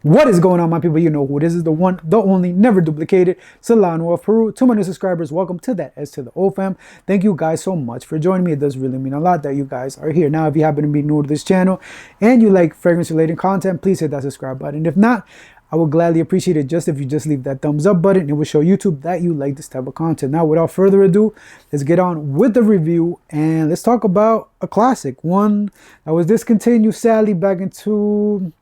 What is going on, my people? You know who this is, the one, the only, never duplicated, Solano of Peru. To my new subscribers, welcome to that S to the O fam. Thank you guys so much for joining me. It does really mean a lot that you guys are here. Now, if you happen to be new to this channel and you like fragrance-related content, please hit that subscribe button. If not, I would gladly appreciate it just if you just leave that thumbs up button. It will show YouTube that you like this type of content. Now, without further ado, let's get on with the review and let's talk about a classic. One that was discontinued sadly back into...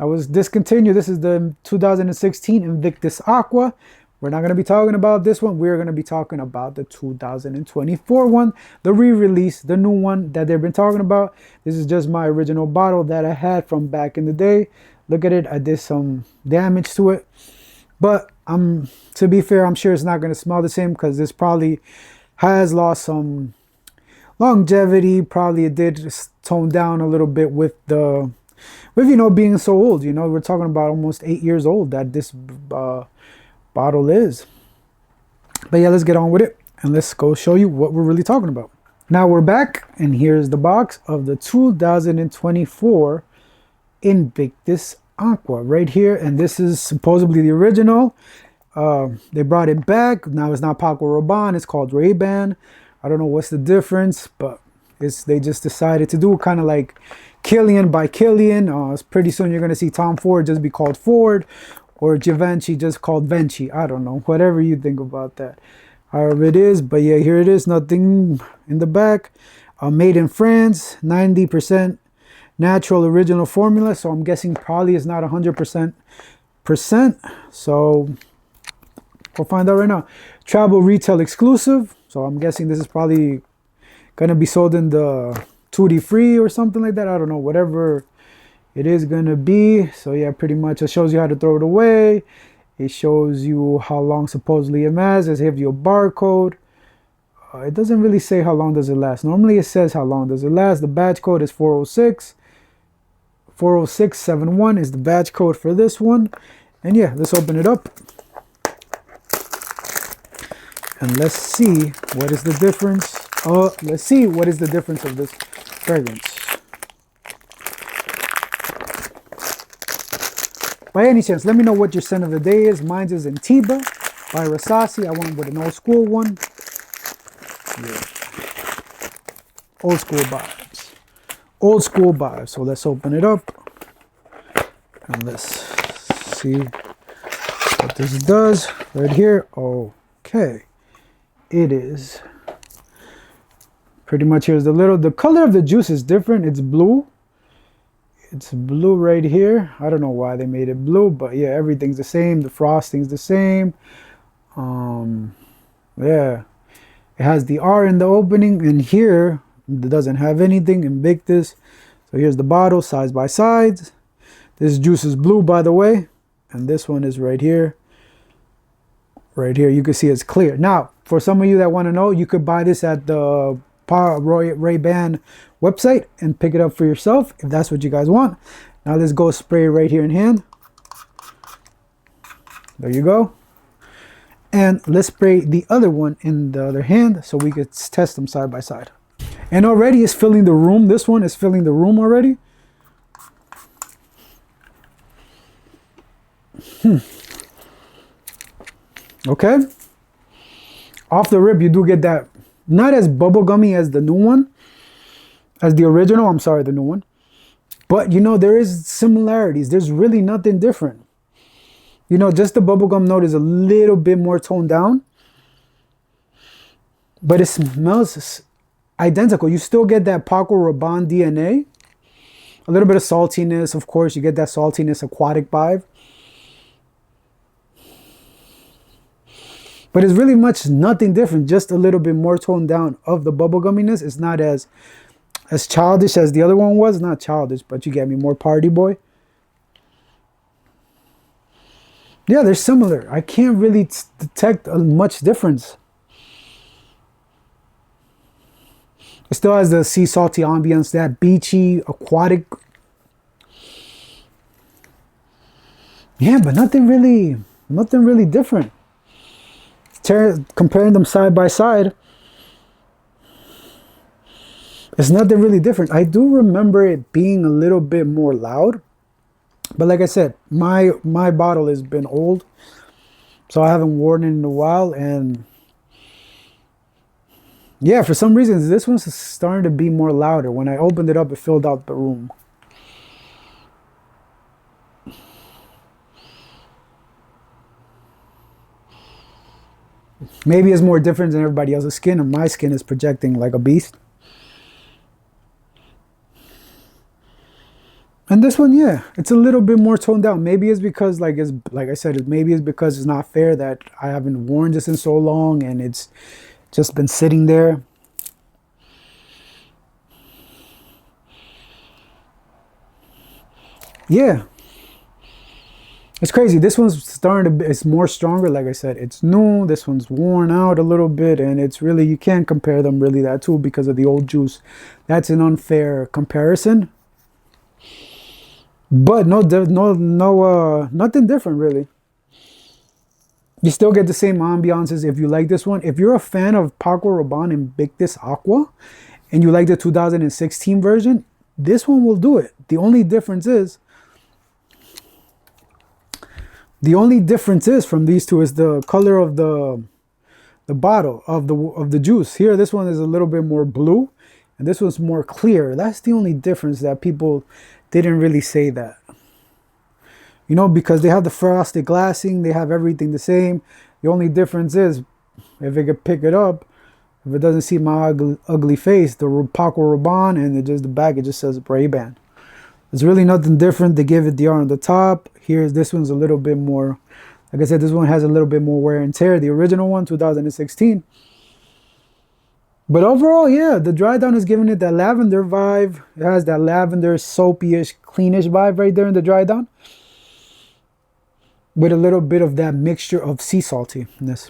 This is the 2016 Invictus Aqua. We're not going to be talking about this one. We're going to be talking about the 2024 one, the re-release, the new one that they've been talking about. This is just my original bottle that I had from back in the day. Look at it. I did some damage to it. But to be fair, I'm sure it's not going to smell the same because this probably has lost some longevity. Probably it did tone down a little bit with you know, being so old. You know, we're talking about almost 8 years old that this bottle is. But yeah, let's get on with it and let's go show you what we're really talking about. Now we're back and here's the box of the 2024 Invictus Aqua right here, and this is supposedly the original. They brought it back. Now it's not Paco Rabanne, it's called Rabanne. I don't know what's the difference, but they just decided to do kind of like Killian by Killian. Pretty soon you're going to see Tom Ford just be called Ford, or Givenchy just called Venchi. I don't know, whatever you think about that, however it is. But yeah, here it is, nothing in the back. Made in France, 90% natural original formula, so I'm guessing probably it's not 100%. So we'll find out right now. Travel retail exclusive, so I'm guessing this is probably gonna be sold in the duty free or something like that. I don't know, whatever it is gonna be. So yeah, pretty much it shows you how to throw it away. It shows you how long supposedly it lasts. It gives you a barcode. It doesn't really say how long does it last. Normally it says how long does it last. The batch code is 406. 40671 is the batch code for this one. And yeah, let's open it up and let's see what is the difference. Let's see what is the difference of this fragrance. By any chance, let me know what your scent of the day is. Mine is Antiba by Rasasi. I went with an old school one. Yeah. Old school vibes. Old school vibes. So let's open it up and let's see what this does right here. Okay. It is pretty much, here's the color of the juice is different. It's blue. It's blue right here. I don't know why they made it blue, but yeah, everything's the same. The frosting's the same. Yeah, it has the R in the opening, and here it doesn't have anything. Invictus. So here's the bottle, sides by sides. This juice is blue, by the way, and this one is right here. Right here, you can see it's clear. Now, for some of you that want to know, you could buy this at the Rabanne website and pick it up for yourself if that's what you guys want. Now let's go spray it right here in hand. There you go. And let's spray the other one in the other hand so we could test them side by side. And already it's filling the room. This one is filling the room already. Okay. Off the rip, you do get that, not as bubblegummy as the new one, as the original, I'm sorry, the new one. But, you know, there is similarities. There's really nothing different. You know, just the bubblegum note is a little bit more toned down. But it smells identical. You still get that Paco Rabanne DNA. A little bit of saltiness, of course. You get that saltiness, aquatic vibe. But it's really much nothing different, just a little bit more toned down of the bubblegumminess. It's not as childish as the other one was. Not childish, but you get me, more party boy. Yeah, they're similar. I can't really detect much difference. It still has the sea salty ambience, that beachy, aquatic. Yeah, but nothing really different. Comparing them side by side, it's nothing really different. I do remember it being a little bit more loud, But like I said, my bottle has been old, so I haven't worn it in a while. And yeah, for some reason, this one's starting to be more louder. When I opened it up, it filled out the room. Maybe it's more different than everybody else's skin, and my skin is projecting like a beast. And this one, yeah, it's a little bit more toned down. Maybe it's because, like I said, maybe it's because it's not fair that I haven't worn this in so long, and it's just been sitting there. Yeah, it's crazy. This one's starting to, it's more stronger. Like I said, it's new. This one's worn out a little bit, and it's really, you can't compare them really that too because of the old juice. That's an unfair comparison. But nothing different really. You still get the same ambiances if you like this one. If you're a fan of Paco Rabanne Invictus Aqua and you like the 2016 version, this one will do it. The only difference is from these two is the color of the bottle of the juice. Here, this one is a little bit more blue, and this one's more clear. That's the only difference that people didn't really say that. You know, because they have the frosted glassing, they have everything the same. The only difference is if it could pick it up, if it doesn't see my ugly face, the Paco Rabanne, and it just the back, it just says Rabanne. There's really nothing different. They give it the R on the top. Here's this one's a little bit more, like I said, this one has a little bit more wear and tear. The original one, 2016. But overall, yeah, the dry down is giving it that lavender vibe. It has that lavender, soapy-ish, cleanish vibe right there in the dry down, with a little bit of that mixture of sea saltiness.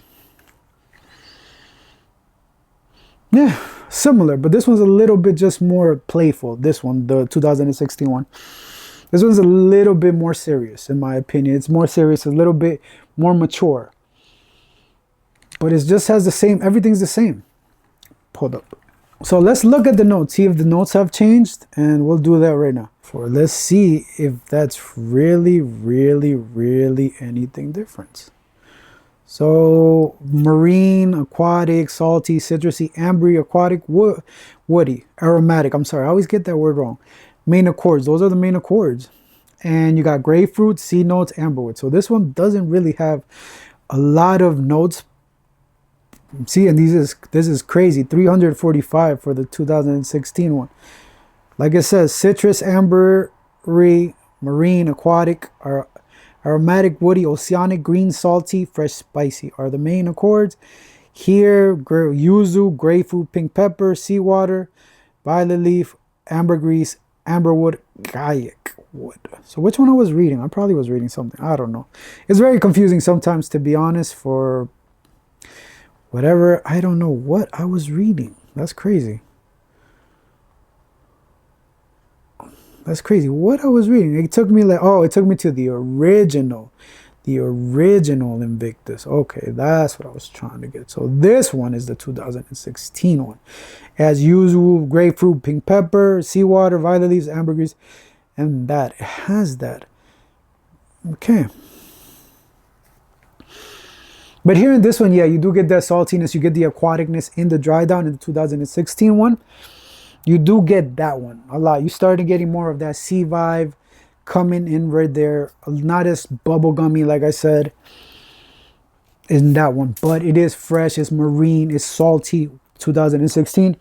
Yeah, similar, but this one's a little bit just more playful. This one, the 2016 one. This one's a little bit more serious, in my opinion. It's more serious, a little bit more mature. But it just has the same, everything's the same. Hold up. So let's look at the notes, see if the notes have changed, and we'll do that right now. Let's see if that's really anything different. So marine, aquatic, salty, citrusy, ambery, aquatic, woody, aromatic. I'm sorry, I always get that word wrong. Main accords, those are the main accords. And you got grapefruit, sea notes, amberwood. So this one doesn't really have a lot of notes. See, and this is crazy. 345 for the 2016 one. Like it says, citrus, ambery, marine, aquatic, aromatic, woody, oceanic, green, salty, fresh, spicy are the main accords. Here, yuzu, grapefruit, pink pepper, seawater, violet leaf, ambergris, amberwood, kayak wood. So which one I was reading? I probably was reading something. I don't know. It's very confusing sometimes, to be honest, for whatever. I don't know what I was reading. That's crazy. That's crazy. What I was reading. It took me like, oh, it took me to the original Invictus. Okay, that's what I was trying to get. So this one is the 2016 one. It has yuzu, grapefruit, pink pepper, seawater, violet leaves, ambergris, and that it has that. Okay. But here in this one, yeah, you do get that saltiness. You get the aquaticness in the dry down in the 2016 one. You do get that one a lot. You started getting more of that sea vibe coming in right there. Not as bubblegummy, like I said, in that one. But it is fresh, it's marine, it's salty. 2016.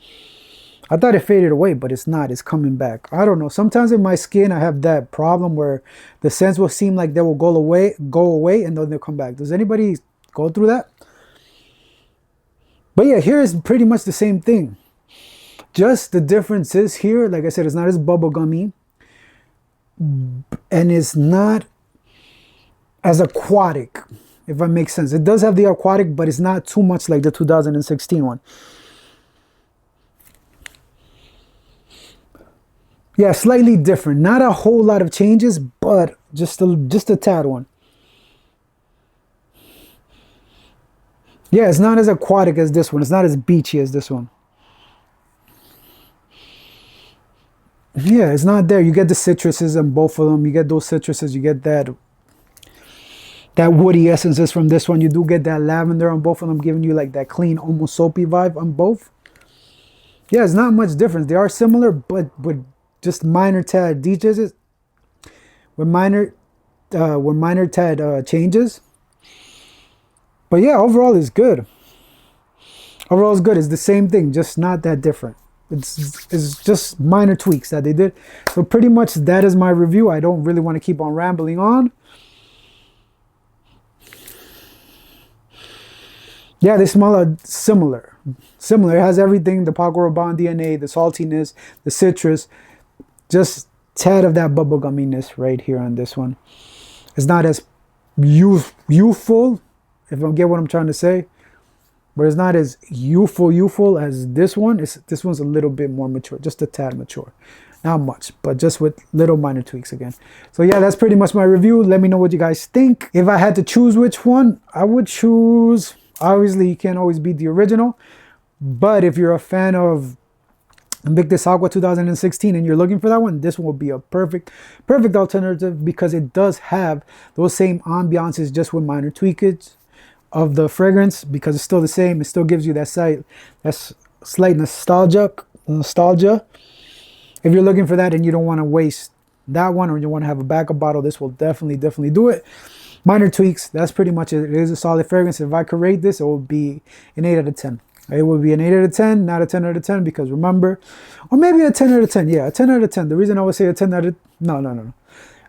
I thought it faded away, but it's not. It's coming back. I don't know. Sometimes in my skin, I have that problem where the scents will seem like they will go away, and then they'll come back. Does anybody go through that? But yeah, here is pretty much the same thing. Just the difference is here, like I said, it's not as bubblegummy, and it's not as aquatic, if that makes sense. It does have the aquatic, but it's not too much like the 2016 one. Yeah, slightly different. Not a whole lot of changes, but just a tad one. Yeah, it's not as aquatic as this one. It's not as beachy as this one. Yeah, it's not there. You get the citruses in both of them. You get those citruses. You get that woody essences from this one. You do get that lavender on both of them, giving you like that clean, almost soapy vibe on both. Yeah, it's not much difference. They are similar, but with just minor tad decreases, with minor tad changes. But yeah, overall it's good. Overall it's good. It's the same thing, just not that different. It's just minor tweaks that they did. So pretty much that is my review. I don't really want to keep on rambling on. Yeah, they smell similar. Similar. It has everything, the Paco Rabanne DNA, the saltiness, the citrus, just tad of that bubblegumminess right here on this one. It's not as youthful, if you get what I'm trying to say, but it's not as youthful as this one. This one's a little bit more mature, just a tad mature. Not much, but just with little minor tweaks again. So yeah, that's pretty much my review. Let me know what you guys think. If I had to choose which one, I would choose... Obviously, you can't always beat the original, but if you're a fan of Invictus Aqua 2016 and you're looking for that one, this one will be a perfect alternative because it does have those same ambiances just with minor tweakage of the fragrance because it's still the same. It still gives you that slight nostalgia. If you're looking for that and you don't want to waste that one or you want to have a backup bottle, this will definitely do it. Minor tweaks, that's pretty much it. It is a solid fragrance. If I could rate this, it would be an 8 out of 10. It would be an 8 out of 10, not a 10 out of 10, because remember, or maybe a 10 out of 10. Yeah, a 10 out of 10. The reason I would say a 10 out of, no.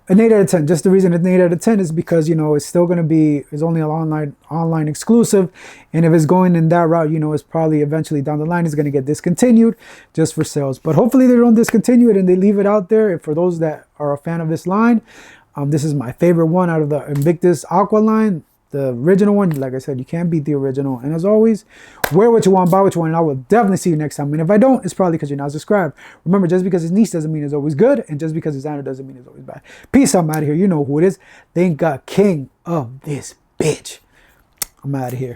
An 8 out of 10. Just the reason it's an 8 out of 10 is because, you know, it's still going to be, it's only an online exclusive. And if it's going in that route, you know, it's probably eventually down the line, it's going to get discontinued just for sales. But hopefully they don't discontinue it and they leave it out there. For those that are a fan of this line, this is my favorite one out of the Invictus Aqua line. The original one, like I said, you can't beat the original. And as always, wear what you want, buy what you want, and I will definitely see you next time. And if I don't, it's probably because you're not subscribed. Remember, just because it's niche doesn't mean it's always good, and just because it's honor doesn't mean it's always bad. Peace, I'm out of here. You know who it is. Thank God, king of this bitch. I'm out of here.